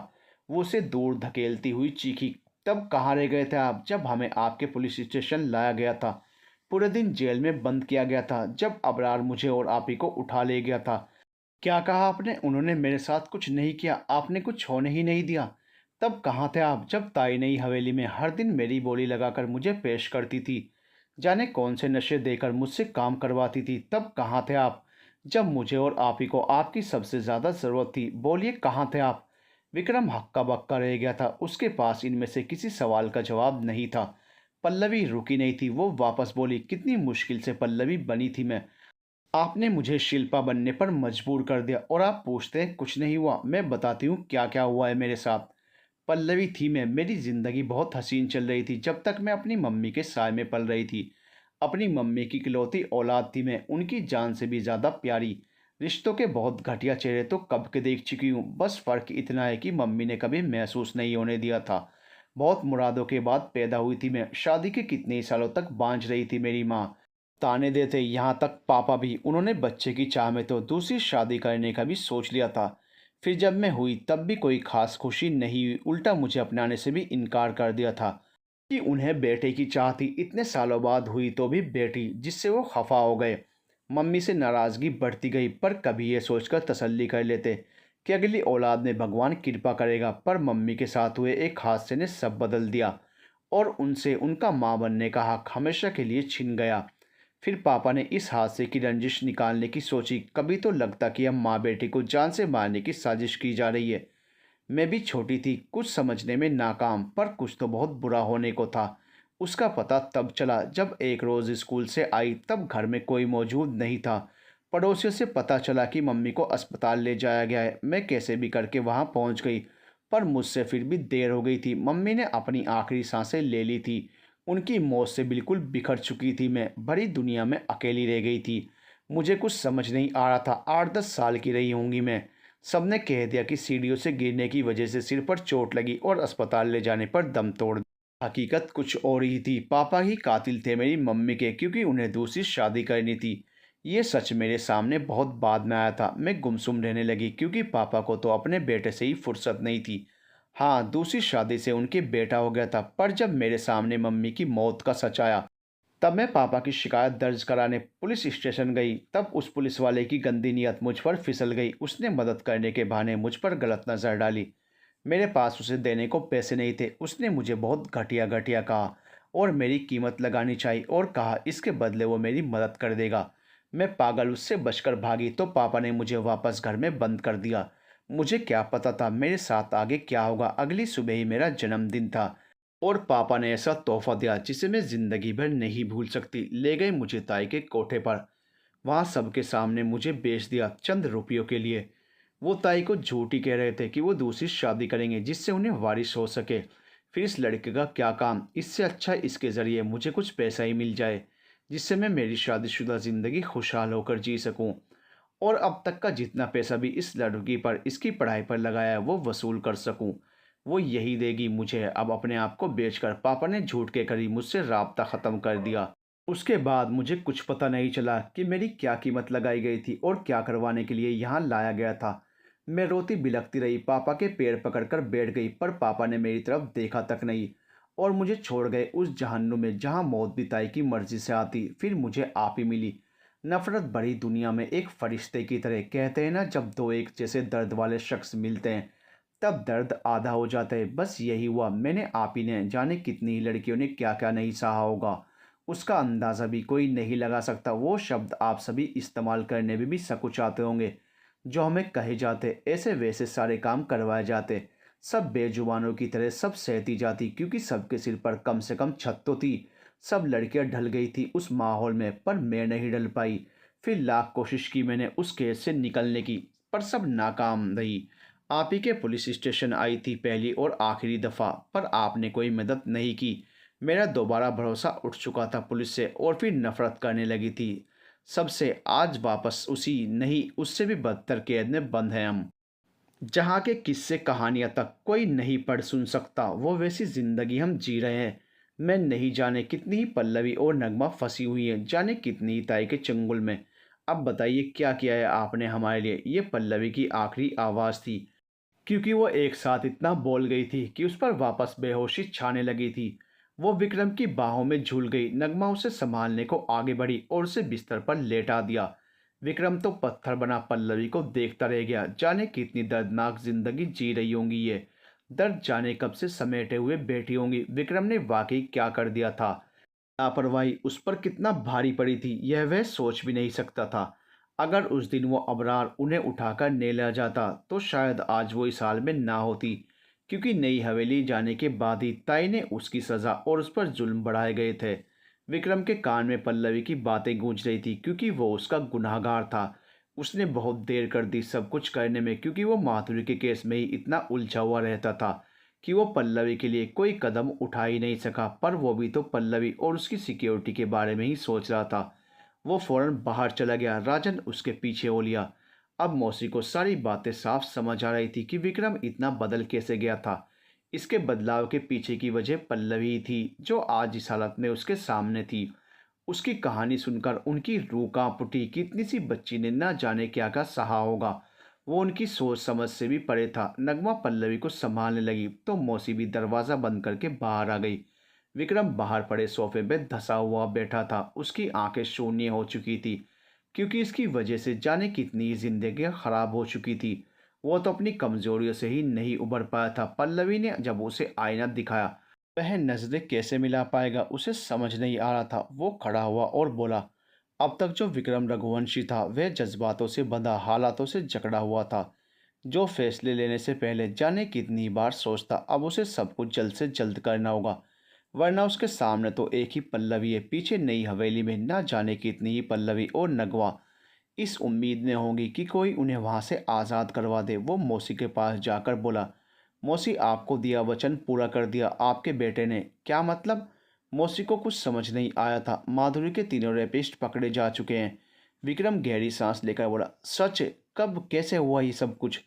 वो उसे दूर धकेलती हुई चीखी। तब कहाँ रह गए थे आप जब हमें आपके पुलिस स्टेशन लाया गया था? पूरे दिन जेल में बंद किया गया था जब अबरार मुझे और आप ही को उठा ले गया था। क्या कहा आपने? उन्होंने मेरे साथ कुछ नहीं किया, आपने कुछ होने ही नहीं दिया। तब कहाँ थे आप जब ताई नई हवेली में हर दिन मेरी बोली लगाकर मुझे पेश करती थी? जाने कौन से नशे देकर मुझसे काम करवाती थी? तब कहाँ थे आप जब मुझे और आप ही को आपकी सबसे ज़्यादा ज़रूरत थी? बोलिए कहाँ थे आप? विक्रम हक्का बक्का रह गया था। उसके पास इनमें से किसी सवाल का जवाब नहीं था। पल्लवी रुकी नहीं थी। वो वापस बोली। कितनी मुश्किल से पल्लवी बनी थी मैं। आपने मुझे शिल्पा बनने पर मजबूर कर दिया और आप पूछते हैं कुछ नहीं हुआ। मैं बताती हूँ क्या क्या हुआ है मेरे साथ। पल्लवी थी मैं, मेरी ज़िंदगी बहुत हसीन चल रही थी जब तक मैं अपनी मम्मी के साय में पल रही थी। अपनी मम्मी की इकलौती औलाद थी मैं, उनकी जान से भी ज़्यादा प्यारी। रिश्तों के बहुत घटिया चेहरे तो कब के देख चुकी हूँ। बस फ़र्क इतना है कि मम्मी ने कभी महसूस नहीं होने दिया था। बहुत मुरादों के बाद पैदा हुई थी मैं। शादी के कितने ही सालों तक बांझ रही थी मेरी माँ। ताने देते यहाँ तक पापा भी। उन्होंने बच्चे की चाह में तो दूसरी शादी करने का भी सोच लिया था। फिर जब मैं हुई तब भी कोई खास खुशी नहीं हुई, उल्टा मुझे अपनाने से भी इनकार कर दिया था कि उन्हें बेटे की चाह थी। इतने सालों बाद हुई तो भी बेटी, जिससे वो खफा हो गए। मम्मी से नाराज़गी बढ़ती गई, पर कभी ये सोचकर तसल्ली कर लेते कि अगली औलाद में भगवान कृपा करेगा। पर मम्मी के साथ हुए एक हादसे ने सब बदल दिया और उनसे उनका माँ बनने का हक हमेशा के लिए छिन गया। फिर पापा ने इस हादसे की रंजिश निकालने की सोची। कभी तो लगता कि अब माँ बेटी को जान से मारने की साजिश की जा रही है। मैं भी छोटी थी, कुछ समझने में नाकाम, पर कुछ तो बहुत बुरा होने को था। उसका पता तब चला जब एक रोज़ स्कूल से आई, तब घर में कोई मौजूद नहीं था। पड़ोसियों से पता चला कि मम्मी को अस्पताल ले जाया गया है। मैं कैसे भी करके वहाँ पहुँच गई, पर मुझसे फिर भी देर हो गई थी। मम्मी ने अपनी आखिरी सांसें ले ली थी। उनकी मौत से बिल्कुल बिखर चुकी थी मैं, भरी दुनिया में अकेली रह गई थी। मुझे कुछ समझ नहीं आ रहा था। 8-10 साल की रही होंगी मैं। सबने कह दिया कि सीढ़ियों से गिरने की वजह से सिर पर चोट लगी और अस्पताल ले जाने पर दम तोड़ दिया। हकीकत कुछ और ही थी। पापा ही कातिल थे मेरी मम्मी के, क्योंकि उन्हें दूसरी शादी करनी थी। ये सच मेरे सामने बहुत बाद में आया था। मैं गुमसुम रहने लगी क्योंकि पापा को तो अपने बेटे से ही फुर्सत नहीं थी। हाँ, दूसरी शादी से उनके बेटा हो गया था, पर जब मेरे सामने मम्मी की मौत का सच आया, तब मैं पापा की शिकायत दर्ज कराने पुलिस स्टेशन गई। तब उस पुलिस वाले की गंदी नीयत मुझ पर फिसल गई। उसने मदद करने के बहाने मुझ पर गलत नज़र डाली। मेरे पास उसे देने को पैसे नहीं थे। उसने मुझे बहुत घटिया घटिया कहा और मेरी कीमत लगानी चाहिए, और कहा इसके बदले वो मेरी मदद कर देगा। मैं पागल उससे बचकर भागी तो पापा ने मुझे वापस घर में बंद कर दिया। मुझे क्या पता था मेरे साथ आगे क्या होगा। अगली सुबह ही मेरा जन्मदिन था और पापा ने ऐसा तोहफा दिया जिसे मैं ज़िंदगी भर नहीं भूल सकती। ले गए मुझे ताई के कोठे पर। वहाँ सबके सामने मुझे बेच दिया चंद रुपयों के लिए। वो ताई को झूठ ही कह रहे थे कि वो दूसरी शादी करेंगे जिससे उन्हें वारिस हो सके। फिर इस लड़के का क्या काम? इससे अच्छा इसके ज़रिए मुझे कुछ पैसा ही मिल जाए जिससे मैं मेरी शादीशुदा ज़िंदगी खुशहाल होकर जी सकूं, और अब तक का जितना पैसा भी इस लड़की पर, इसकी पढ़ाई पर लगाया है, वो वसूल कर सकूं। वो यही देगी मुझे। अब अपने आप को बेचकर पापा ने झूठ के करीब मुझसे राब्ता ख़त्म कर दिया। उसके बाद मुझे कुछ पता नहीं चला कि मेरी क्या कीमत लगाई गई थी और क्या करवाने के लिए यहाँ लाया गया था। मैं रोती बिलखती रही, पापा के पैर पकड़कर बैठ गई, पर पापा ने मेरी तरफ देखा तक नहीं और मुझे छोड़ गए उस जहन्नुम में जहाँ मौत भी ताई की मर्जी से आती। फिर मुझे आप ही मिली, नफरत भरी दुनिया में एक फरिश्ते की तरह। कहते हैं ना, जब दो एक जैसे दर्द वाले शख्स मिलते हैं तब दर्द आधा हो जाता है। बस यही हुआ। मैंने आप ही ने जाने कितनी ही लड़कियों ने क्या क्या नहीं सहा होगा, उसका अंदाज़ा भी कोई नहीं लगा सकता। वो शब्द आप सभी इस्तेमाल करने में भी सकुचाते होंगे जो हमें कहे जाते। ऐसे वैसे सारे काम करवाए जाते, सब बेजुबानों की तरह सब सहती जाती, क्योंकि सबके सिर पर कम से कम छत तो थी। सब लड़कियां ढल गई थी उस माहौल में, पर मैं नहीं ढल पाई। फिर लाख कोशिश की मैंने उस केस से निकलने की, पर सब नाकाम रही। आप ही के पुलिस स्टेशन आई थी पहली और आखिरी दफ़ा, पर आपने कोई मदद नहीं की। मेरा दोबारा भरोसा उठ चुका था पुलिस से, और फिर नफरत करने लगी थी। सबसे आज वापस उसी नहीं उससे भी बदतर कैद में बंद हैं हम, जहाँ के किस्से कहानियाँ तक कोई नहीं पढ़ सुन सकता, वो वैसी ज़िंदगी हम जी रहे हैं। मैं नहीं जाने कितनी ही पल्लवी और नगमा फंसी हुई हैं, जाने कितनी ही ताई के चंगुल में। अब बताइए क्या किया है आपने हमारे लिए। ये पल्लवी की आखिरी आवाज़ थी, क्योंकि वो एक साथ इतना बोल गई थी कि उस पर वापस बेहोशी छाने लगी थी। वो विक्रम की बाहों में झूल गई। नगमा उसे संभालने को आगे बढ़ी और उसे बिस्तर पर लेटा दिया। विक्रम तो पत्थर बना पल्लवी को देखता रह गया। जाने कितनी दर्दनाक जिंदगी जी रही होंगी ये। दर्द जाने कब से समेटे हुए बैठी होंगी। विक्रम ने वाकई क्या कर दिया था। लापरवाही उस पर कितना भारी पड़ी थी यह वह सोच भी नहीं सकता था। अगर उस दिन वो अबरार उन्हें उठाकर ले ले जाता तो शायद आज वो इस हाल में ना होती, क्योंकि नई हवेली जाने के बाद ही ताई ने उसकी सज़ा और उस पर जुल्म बढ़ाए गए थे। विक्रम के कान में पल्लवी की बातें गूंज रही थी, क्योंकि वो उसका गुनाहगार था। उसने बहुत देर कर दी सब कुछ करने में, क्योंकि वो माधुरी के केस में ही इतना उलझा हुआ रहता था कि वो पल्लवी के लिए कोई कदम उठा ही नहीं सका। पर वो भी तो पल्लवी और उसकी सिक्योरिटी के बारे में ही सोच रहा था। वो फौरन बाहर चला गया। राजन उसके पीछे हो लिया। अब मौसी को सारी बातें साफ समझ आ रही थी कि विक्रम इतना बदल कैसे गया था। इसके बदलाव के पीछे की वजह पल्लवी ही थी, जो आज इस हालत में उसके सामने थी। उसकी कहानी सुनकर उनकी रूह कांप उठी। कितनी सी बच्ची ने ना जाने क्या क्या सहा होगा। वो उनकी सोच समझ से भी परे था। नगमा पल्लवी को संभालने लगी तो मौसी भी दरवाज़ा बंद करके बाहर आ गई। विक्रम बाहर पड़े सोफे पे धंसा हुआ बैठा था। उसकी आंखें शून्य हो चुकी थी, क्योंकि इसकी वजह से जाने कितनी जिंदगी खराब हो चुकी थी। वो तो अपनी कमजोरियों से ही नहीं उबर पाया था। पल्लवी ने जब उसे आईना दिखाया, वह नजरें कैसे मिला पाएगा उसे समझ नहीं आ रहा था। वो खड़ा हुआ और बोला, अब तक जो विक्रम रघुवंशी था वह जज्बातों से बंधा, हालातों से जकड़ा हुआ था। जो फैसले लेने से पहले जाने कितनी बार सोचता। अब उसे सब कुछ जल्द से जल्द करना होगा, वरना उसके सामने तो एक ही पल्लवी है। पीछे नई हवेली में ना जाने कितनी ही पल्लवी और नगवा इस उम्मीद में होंगी कि कोई उन्हें वहां से आज़ाद करवा दे। वो मौसी के पास जाकर बोला, मौसी आपको दिया वचन पूरा कर दिया आपके बेटे ने। क्या मतलब? मौसी को कुछ समझ नहीं आया था। माधुरी के तीनों रेपिस्ट पकड़े जा चुके हैं। विक्रम गहरी सांस लेकर बोला, सच? कब? कैसे हुआ ये सब कुछ?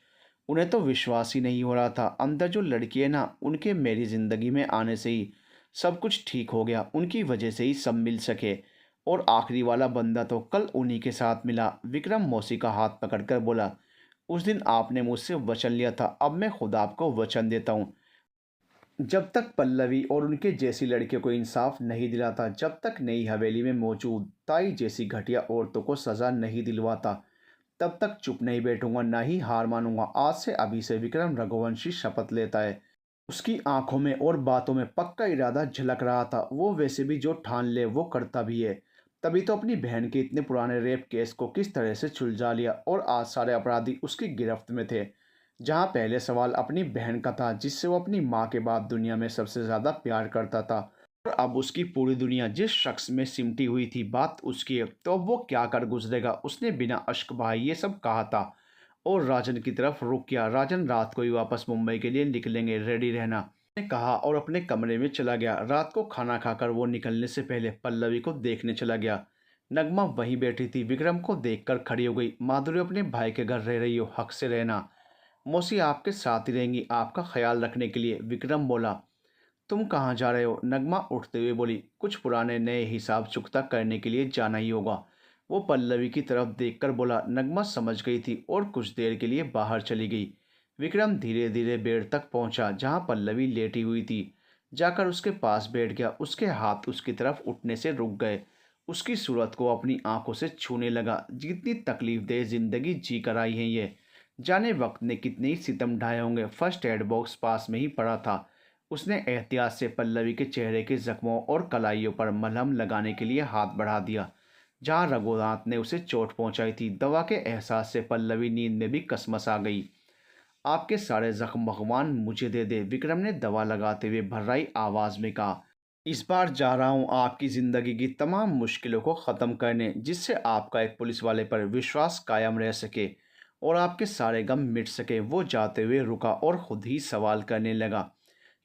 उन्हें तो विश्वास ही नहीं हो रहा था। अंदर जो लड़की है ना, उनके मेरी ज़िंदगी में आने से ही सब कुछ ठीक हो गया। उनकी वजह से ही सब मिल सके। और आखिरी वाला बंदा तो कल उन्हीं के साथ मिला। विक्रम मौसी का हाथ पकड़कर बोला, उस दिन आपने मुझसे वचन लिया था, अब मैं खुद आपको वचन देता हूँ। जब तक पल्लवी और उनके जैसी लड़कियों को इंसाफ नहीं दिलाता, जब तक नई हवेली में मौजूद ताई जैसी घटिया औरतों को सज़ा नहीं दिलवाता, तब तक चुप नहीं बैठूंगा, ना ही हार मानूंगा। आज से अभी से विक्रम रघुवंशी शपथ लेता है। उसकी आंखों में और बातों में पक्का इरादा झलक रहा था। वो वैसे भी जो ठान ले वो करता भी है। तभी तो अपनी बहन के इतने पुराने रेप केस को किस तरह से सुलझा लिया और आज सारे अपराधी उसकी गिरफ्त में थे। जहां पहले सवाल अपनी बहन का था, जिससे वो अपनी माँ के बाद दुनिया में सबसे ज़्यादा प्यार करता था, और अब उसकी पूरी दुनिया जिस शख्स में सिमटी हुई थी। बात उसकी है, तो अब वो क्या कर गुजरेगा। उसने बिना अश्क बहाए ये सब कहा था और राजन की तरफ रुक किया। राजन रात को ही वापस मुंबई के लिए निकलेंगे, रेडी रहना, ने कहा और अपने कमरे में चला गया। रात को खाना खाकर वो निकलने से पहले पल्लवी को देखने चला गया। नगमा वहीं बैठी थी। विक्रम को देखकर खड़ी हो गई। माधुरी अपने भाई के घर रह रही हो, हक से रहना। मौसी आपके साथ ही रहेंगी आपका ख्याल रखने के लिए। विक्रम बोला, तुम कहाँ जा रहे हो? नगमा उठते हुए बोली, कुछ पुराने नए हिसाब चुकता करने के लिए जाना ही होगा। वो पल्लवी की तरफ देखकर बोला। नगमा समझ गई थी और कुछ देर के लिए बाहर चली गई। विक्रम धीरे धीरे बेड तक पहुंचा, जहां पल्लवी लेटी हुई थी। जाकर उसके पास बैठ गया। उसके हाथ उसकी तरफ उठने से रुक गए। उसकी सूरत को अपनी आंखों से छूने लगा। जितनी तकलीफदेह जिंदगी जी कर आई है ये, जाने वक्त ने कितने ही सितम ढाए होंगे। फर्स्ट एड बॉक्स पास में ही पड़ा था। उसने एहतियात से पल्लवी के चेहरे के जख्मों और कलाइयों पर मलहम लगाने के लिए हाथ बढ़ा दिया, जहां रघुनाथ ने उसे चोट पहुंचाई थी। दवा के एहसास से पल्लवी नींद में भी कसमस आ गई। आपके सारे जख्म भगवान मुझे दे दे, विक्रम ने दवा लगाते हुए भर्राई आवाज में कहा। इस बार जा रहा हूं आपकी ज़िंदगी की तमाम मुश्किलों को ख़त्म करने, जिससे आपका एक पुलिस वाले पर विश्वास कायम रह सके और आपके सारे गम मिट सके। वो जाते हुए रुका और ख़ुद ही सवाल करने लगा,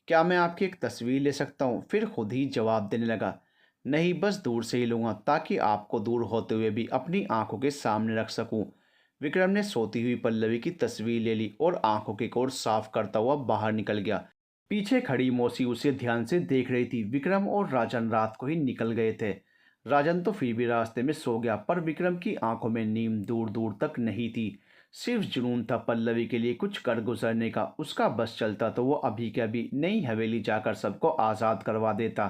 क्या मैं आपकी एक तस्वीर ले सकता हूँ? फिर खुद ही जवाब देने लगा, नहीं, बस दूर से ही लूँगा ताकि आपको दूर होते हुए भी अपनी आंखों के सामने रख सकूं। विक्रम ने सोती हुई पल्लवी की तस्वीर ले ली और आंखों के कोर साफ करता हुआ बाहर निकल गया। पीछे खड़ी मौसी उसे ध्यान से देख रही थी। विक्रम और राजन रात को ही निकल गए थे। राजन तो फिर भी रास्ते में सो गया, पर विक्रम की आंखों में नींद दूर दूर तक नहीं थी। सिर्फ जुनून था पल्लवी के लिए कुछ कर गुजरने का। उसका बस चलता तो वो अभी के अभी नई हवेली जाकर सबको आज़ाद करवा देता,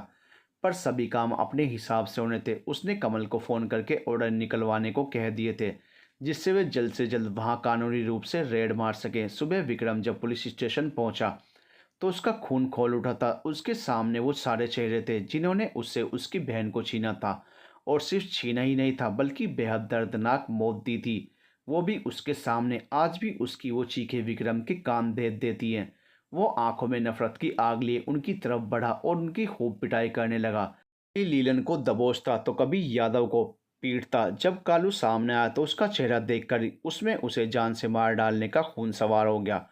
पर सभी काम अपने हिसाब से होने थे। उसने कमल को फ़ोन करके ऑर्डर निकलवाने को कह दिए थे, जिससे वे जल्द से जल्द वहां कानूनी रूप से रेड मार सकें। सुबह विक्रम जब पुलिस स्टेशन पहुंचा तो उसका खून खौल उठा था। उसके सामने वो सारे चेहरे थे जिन्होंने उससे उसकी बहन को छीना था, और सिर्फ छीना ही नहीं था बल्कि बेहद दर्दनाक मौत दी थी, वो भी उसके सामने। आज भी उसकी वो चीखें विक्रम के कान भेद देती हैं। वो आंखों में नफरत की आग लिए उनकी तरफ बढ़ा और उनकी खूब पिटाई करने लगा। कभी लीलन को दबोचता तो कभी यादव को पीटता। जब कालू सामने आया तो उसका चेहरा देखकर उसमें उसे जान से मार डालने का खून सवार हो गया।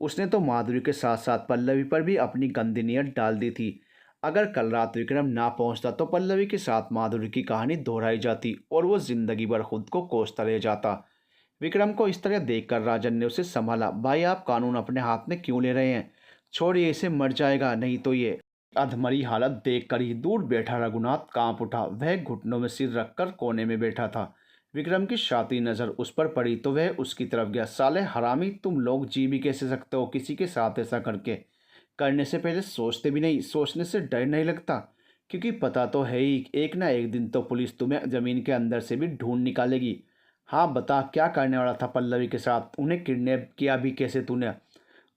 उसने तो माधुरी के साथ साथ पल्लवी पर भी अपनी गंदी नीयत डाल दी थी। अगर कल रात विक्रम ना पहुंचता तो पल्लवी के साथ माधुरी की कहानी दोहराई जाती और वो जिंदगी भर खुद को कोसता रह जाता। विक्रम को इस तरह देखकर राजन ने उसे संभाला। भाई, आप कानून अपने हाथ में क्यों ले रहे हैं? छोड़िए, इसे, मर जाएगा नहीं तो ये। अधमरी हालत देखकर ही दूर बैठा रघुनाथ कांप उठा। वह घुटनों में सिर रखकर कोने में बैठा था। विक्रम की शाती नज़र उस पर पड़ी तो वह उसकी तरफ गया। साले हरामी, तुम लोग जी भी कैसे सकते हो किसी के साथ ऐसा करके? करने से पहले सोचते भी नहीं? सोचने से डर नहीं लगता? क्योंकि पता तो है ही, एक ना एक दिन तो पुलिस तुम्हें ज़मीन के अंदर से भी ढूंढ निकालेगी। हाँ बता, क्या करने वाला था पल्लवी के साथ? उन्हें किडनैप किया भी कैसे तूने?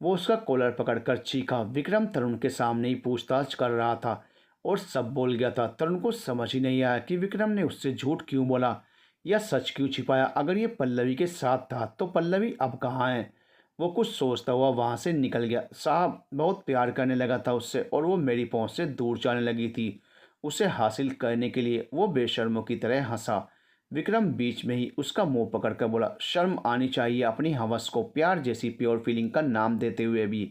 वो उसका कॉलर पकड़कर चीखा। विक्रम तरुण के सामने ही पूछताछ कर रहा था और सब बोल गया था। तरुण को समझ ही नहीं आया कि विक्रम ने उससे झूठ क्यों बोला या सच क्यों छिपाया। अगर ये पल्लवी के साथ था तो पल्लवी अब कहाँ है? वो कुछ सोचता हुआ वहाँ से निकल गया। साहब, बहुत प्यार करने लगा था उससे और वो मेरी पहुँच से दूर जाने लगी थी। उसे हासिल करने के लिए वो बेशर्मों की तरह हंसा। विक्रम बीच में ही उसका मुंह पकड़कर बोला, शर्म आनी चाहिए अपनी हवस को प्यार जैसी प्योर फीलिंग का नाम देते हुए भी।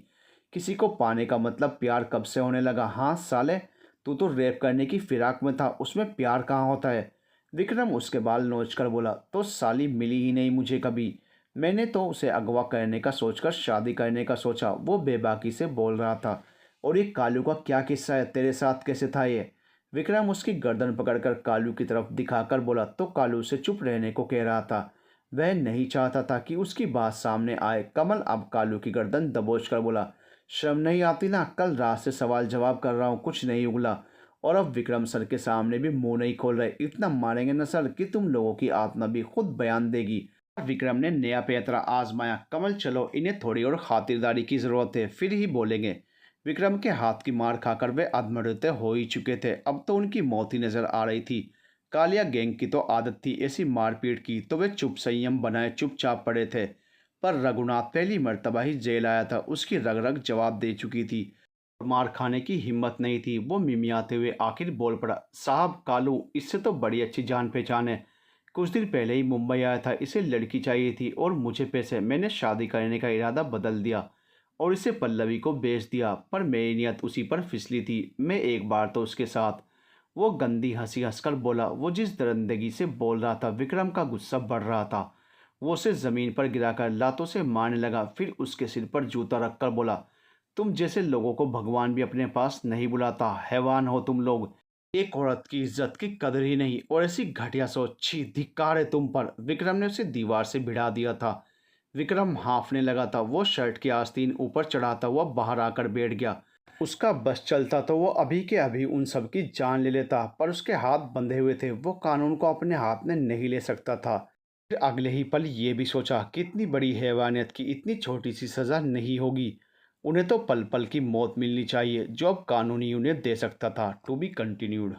किसी को पाने का मतलब प्यार कब से होने लगा? हाँ साले, तू तो रेप करने की फिराक में था, उसमें प्यार कहाँ होता है? विक्रम उसके बाल नोचकर बोला, तो साली मिली ही नहीं मुझे कभी। मैंने तो उसे अगवा करने का सोचकर शादी करने का सोचा। वो बेबाकी से बोल रहा था। और ये कालू का क्या किस्सा है? तेरे साथ कैसे था ये? विक्रम उसकी गर्दन पकड़कर कालू की तरफ दिखाकर बोला। तो कालू से चुप रहने को कह रहा था। वह नहीं चाहता था कि उसकी बात सामने आए। कमल अब कालू की गर्दन दबोचकर बोला, शर्म नहीं आती ना? कल रात से सवाल जवाब कर रहा हूँ, कुछ नहीं उगला, और अब विक्रम सर के सामने भी मुंह नहीं खोल रहे। इतना मारेंगे न सर कि तुम लोगों की आत्मा भी खुद बयान देगी। विक्रम ने नया पैतरा आजमाया। कमल, चलो, इन्हें थोड़ी और खातिरदारी की जरूरत है, फिर ही बोलेंगे। विक्रम के हाथ की मार खाकर वे अधमरे हो ही चुके थे। अब तो उनकी मौत ही नजर आ रही थी। कालिया गैंग की तो आदत थी ऐसी मारपीट की, तो वे चुप संयम बनाए चुपचाप पड़े थे। पर रघुनाथ पहली मर्तबा ही जेल आया था। उसकी रग रग जवाब दे चुकी थी। मार खाने की हिम्मत नहीं थी। वो मिमियाते हुए आखिर बोल पड़ा, साहब कालू इससे तो बड़ी अच्छी जान पहचान है। कुछ दिन पहले ही मुंबई आया था। इसे लड़की चाहिए थी और मुझे पैसे। मैंने शादी करने का इरादा बदल दिया और इसे पल्लवी को बेच दिया, पर मेरी नियत उसी पर फिसली थी। मैं एक बार तो उसके साथ। वो गंदी हंसी हंसकर बोला। वो जिस दरिंदगी से बोल रहा था, विक्रम का गुस्सा बढ़ रहा था। वो उसे जमीन पर गिराकर लातों से मारने लगा। फिर उसके सिर पर जूता रखकर बोला, तुम जैसे लोगों को भगवान भी अपने पास नहीं बुलाता। हैवान हो तुम लोग। एक औरत की इज्जत की कदर ही नहीं, और ऐसी घटिया सोच, छी, धिक्कार है तुम पर। विक्रम ने उसे दीवार से भिड़ा दिया था। विक्रम हांफने लगा था। वो शर्ट की आस्तीन ऊपर चढ़ाता हुआ बाहर आकर बैठ गया। उसका बस चलता तो वो अभी के अभी उन सब की जान ले लेता, पर उसके हाथ बंधे हुए थे। वो कानून को अपने हाथ में नहीं ले सकता था। फिर अगले ही पल ये भी सोचा, कितनी बड़ी हैवानियत की इतनी छोटी सी सज़ा नहीं होगी। उन्हें तो पल पल की मौत मिलनी चाहिए, जो अब कानूनी उन्हें दे सकता था। To be continued.